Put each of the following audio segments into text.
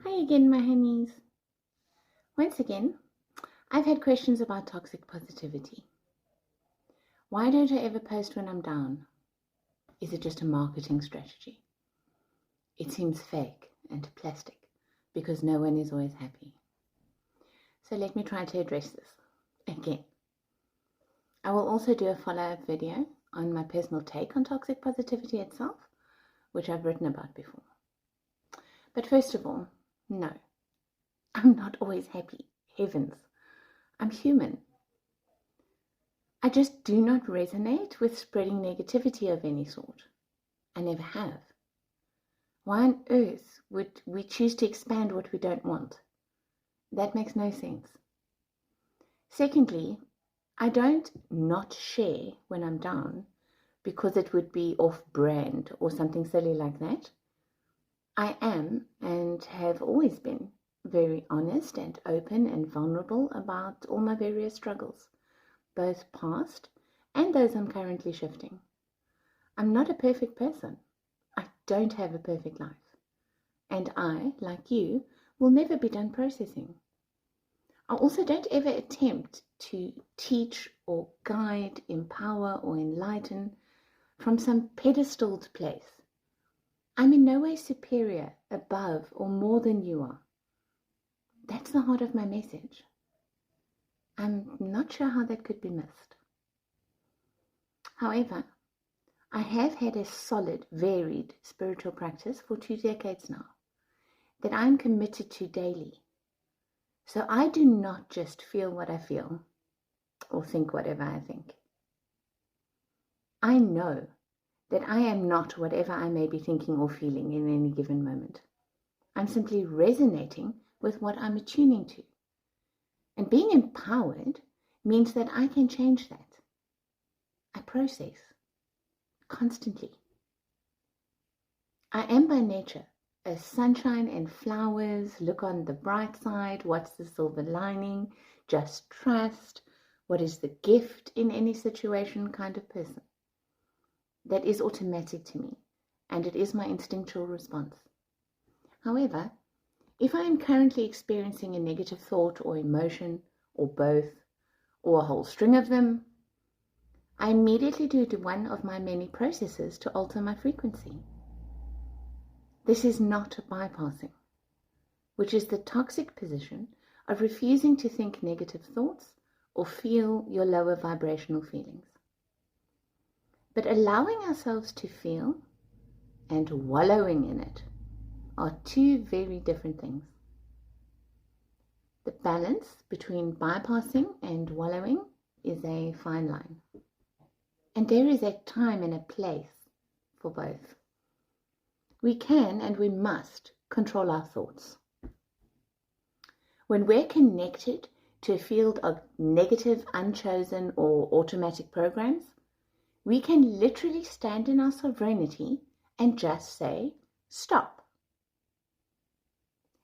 Hi again, my honeys. Once again, I've had questions about toxic positivity. Why don't I ever post when I'm down? Is it just a marketing strategy? It seems fake and plastic because no one is always happy. So let me try to address this again. I will also do a follow-up video on my personal take on toxic positivity itself, which I've written about before. But first of all, no, I'm not always happy. Heavens, I'm human. I just do not resonate with spreading negativity of any sort. I never have. Why on earth would we choose to expand what we don't want? That makes no sense. Secondly, I don't not share when I'm down because it would be off-brand or something silly like that. I am and have always been very honest and open and vulnerable about all my various struggles, both past and those I'm currently shifting. I'm not a perfect person. I don't have a perfect life. And I, like you, will never be done processing. I also don't ever attempt to teach or guide, empower or enlighten from some pedestaled place. I'm in no way superior, above or more than you are. That's the heart of my message. I'm not sure how that could be missed. However, I have had a solid, varied spiritual practice for 2 decades now that I'm committed to daily. So I do not just feel what I feel or think whatever I think. I know that I am not whatever I may be thinking or feeling in any given moment. I'm simply resonating with what I'm attuning to. And being empowered means that I can change that. I process constantly. I am by nature a sunshine and flowers, look on the bright side, what's the silver lining, just trust, what is the gift in any situation kind of person. That is automatic to me, and it is my instinctual response. However, if I am currently experiencing a negative thought or emotion, or both, or a whole string of them, I immediately do one of my many processes to alter my frequency. This is not bypassing, which is the toxic position of refusing to think negative thoughts or feel your lower vibrational feelings. But allowing ourselves to feel and wallowing in it are two very different things. The balance between bypassing and wallowing is a fine line. And there is a time and a place for both. We can and we must control our thoughts. When we're connected to a field of negative, unchosen, or automatic programs, we can literally stand in our sovereignty and just say, stop.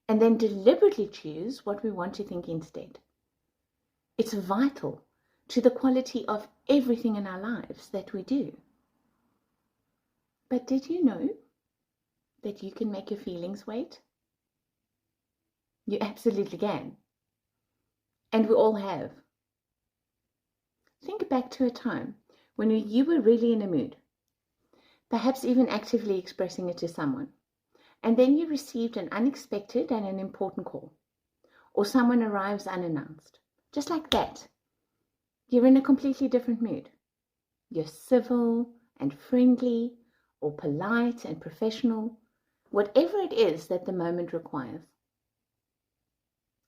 And then deliberately choose what we want to think instead. It's vital to the quality of everything in our lives that we do. But did you know that you can make your feelings wait? You absolutely can. And we all have. Think back to a time when you were really in a mood, perhaps even actively expressing it to someone, and then you received an unexpected and an important call, or someone arrives unannounced. Just like that, you're in a completely different mood. You're civil and friendly, or polite and professional, whatever it is that the moment requires.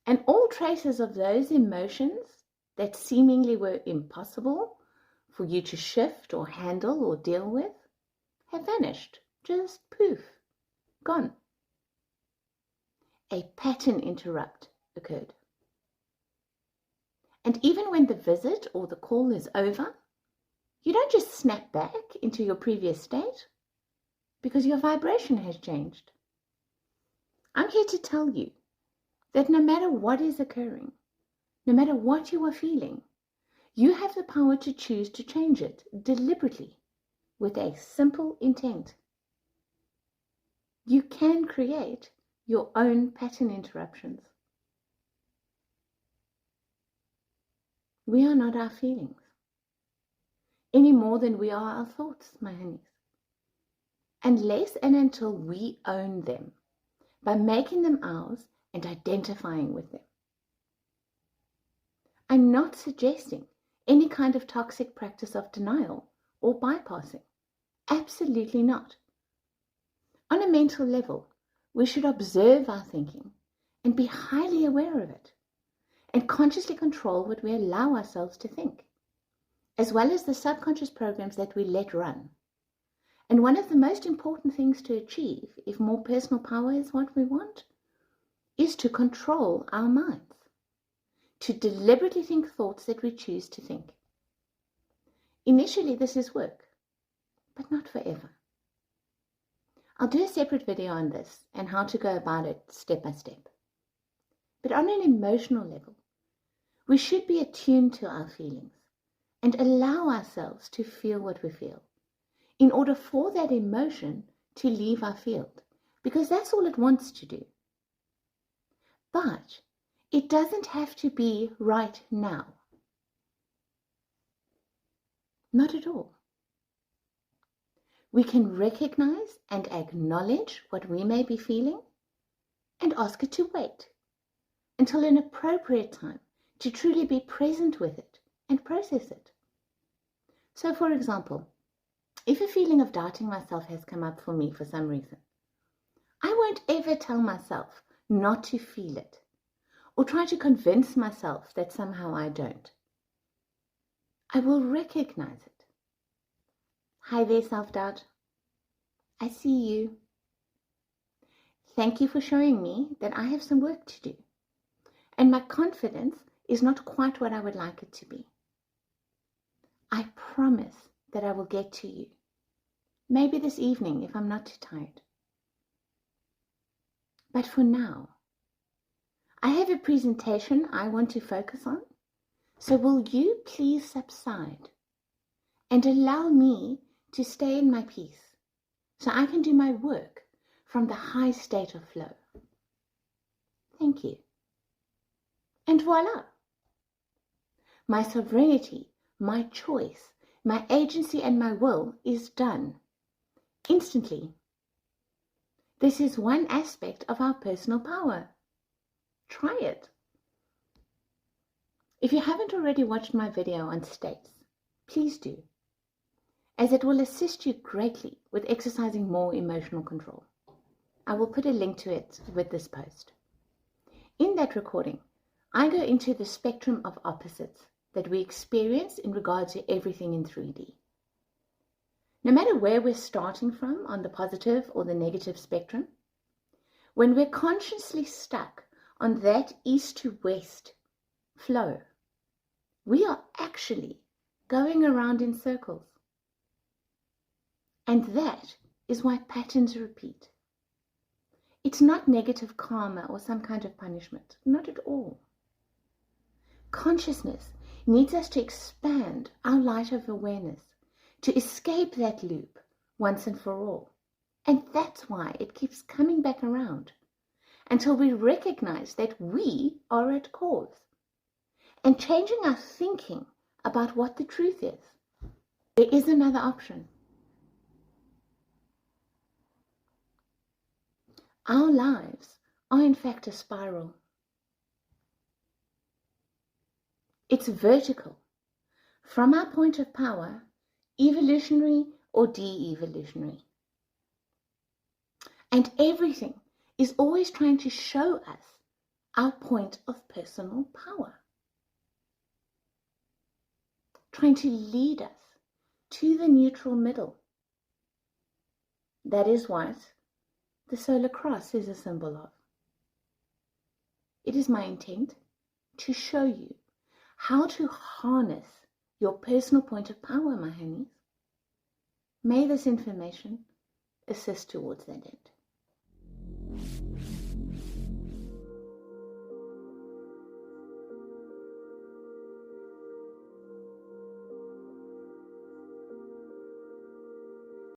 And all traces of those emotions that seemingly were impossible for you to shift or handle or deal with have vanished. Just poof, gone. A pattern interrupt occurred. And even when the visit or the call is over, you don't just snap back into your previous state because your vibration has changed. I'm here to tell you that no matter what is occurring, no matter what you are feeling, you have the power to choose to change it deliberately with a simple intent. You can create your own pattern interruptions. We are not our feelings, any more than we are our thoughts, my honeys. Unless and until we own them by making them ours and identifying with them. I'm not suggesting any kind of toxic practice of denial or bypassing. Absolutely not. On a mental level, we should observe our thinking and be highly aware of it, and consciously control what we allow ourselves to think, as well as the subconscious programs that we let run. And one of the most important things to achieve, if more personal power is what we want, is to control our minds, to deliberately think thoughts that we choose to think. Initially, this is work, but not forever. I'll do a separate video on this and how to go about it step by step. But on an emotional level, we should be attuned to our feelings and allow ourselves to feel what we feel in order for that emotion to leave our field, because that's all it wants to do. But it doesn't have to be right now. Not at all. We can recognize and acknowledge what we may be feeling and ask it to wait until an appropriate time to truly be present with it and process it. So, for example, if a feeling of doubting myself has come up for me for some reason, I won't ever tell myself not to feel it or try to convince myself that somehow I don't. I will recognize it. Hi there, self-doubt. I see you. Thank you for showing me that I have some work to do, and my confidence is not quite what I would like it to be. I promise that I will get to you. Maybe this evening if I'm not too tired. But for now, I have a presentation I want to focus on, so will you please subside and allow me to stay in my peace so I can do my work from the high state of flow. Thank you. And voila! My sovereignty, my choice, my agency and my will is done. Instantly. This is one aspect of our personal power. Try it. If you haven't already watched my video on states, please do, as it will assist you greatly with exercising more emotional control. I will put a link to it with this post. In that recording, I go into the spectrum of opposites that we experience in regard to everything in 3D. No matter where we're starting from on the positive or the negative spectrum, when we're consciously stuck on that east to west flow, we are actually going around in circles. And that is why patterns repeat. It's not negative karma or some kind of punishment, not at all. Consciousness needs us to expand our light of awareness, to escape that loop once and for all. And that's why it keeps coming back around until we recognize that we are at cause and changing our thinking about what the truth is. There is another option. Our lives are in fact a spiral. It's vertical, from our point of power, evolutionary or de-evolutionary. And everything is always trying to show us our point of personal power, trying to lead us to the neutral middle. That is what the solar cross is a symbol of. It is my intent to show you how to harness your personal point of power, my honeys. May this information assist towards that end.